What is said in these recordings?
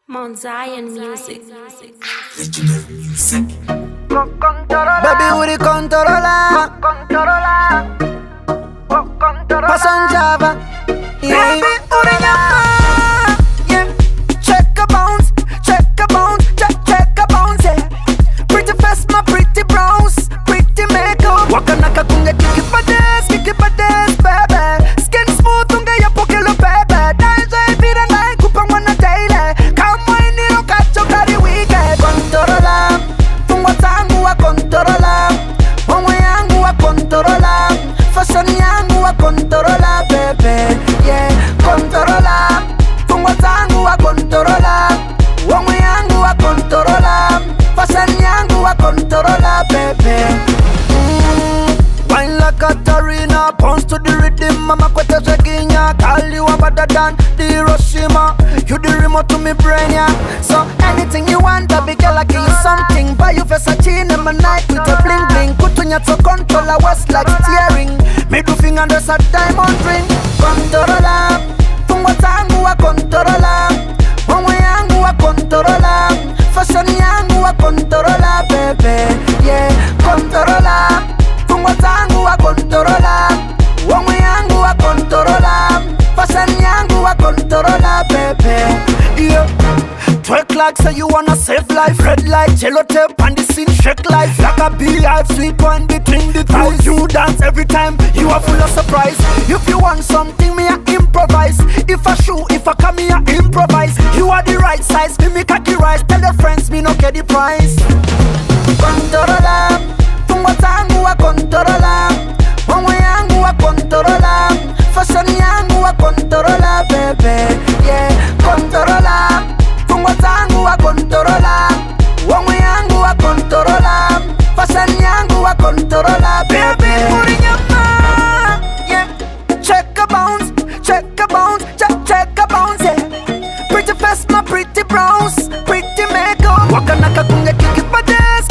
Mount Zion Music. Baby, uri controla, pasan Java. Baby, uri nyama. Yeah, check a bounce, check a bounce. Yeah, pretty face, my pretty brows, pretty makeup. Wakanaka kunge kiki bades, baby. Skin smooth unge ya pokelo baby. Dance every night, kupangwa na daily. Kama iniro kacho kari weekend. Controla, fungwa tangu wa controla. Mama yangu wa controla. Fashion yangu wa controla, baby. Yeah, controla. Fungwa tangu wa controla. Mama yangu wa controla. Fashion yangu wa controla, baby. Wine like a Tarina, bounce to the rhythm. Mama kwete shekinya, call you a better than the Hiroshima. You the remote to me brain, yeah. So anything you want, baby girl, I give you something. Buy you Versace in my night with a bling bling. Kutunya to control a west like steering. Middle finger there's a diamond ring. Controla, fungwa tangu wa controla. Mama yangu wa controla. Fashion yangu wa controla, baby. Yeah, controla. Fungwa tangu wa controla. Wangu yangu wa controla. Fashion yangu wa controla, baby. Yeah. Twerk like say you wanna save life. Red light, yellow tape, and the scene shake life. Like a beehive, sweet one between the trees. You dance every time, you are full of surprise. If you want something, me I improvise. If I shoot, if I come, me I improvise. You are the right size, me cocky rice. Tell your friends, me no get the price. Controla, fungwa tangu wa controla. Mama yangu wa controla. Fashion yangu wa controla, baby. Yeah, controla. Fungwa tangu wa controla. Wangu yangu wa controla. Fashion yangu wa controla, baby. Uri nyama. Yeah, check a bounce, check a bounce, yeah. Pretty face, my pretty brows, pretty makeup. Wakanaka kunge kiki bades,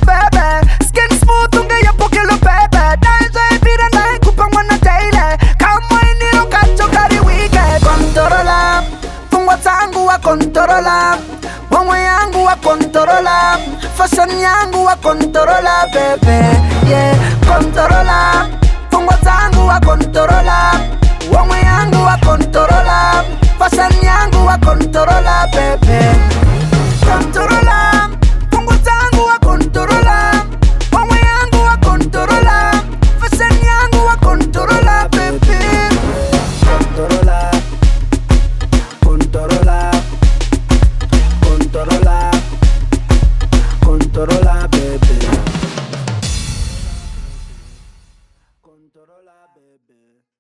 baby. Skin smooth unge ya pokelo baby. Dance every night, kupangwa na daily. Kama iniro kacho kari weekend. Controla, fungwa tangu wa controla. Mama yangu wa controla. Fashion yangu wa controla, baby. Yeah, controla. Fungwa tangu wa controla. Mama yangu wa controla. Fashion yangu wa controla, baby. Controla. Fungwa tangu wa controla. Mama yangu wa controla. Fashion yangu wa controla, baby. Controla. Controla. Controla. Controla, baby. Controla, baby.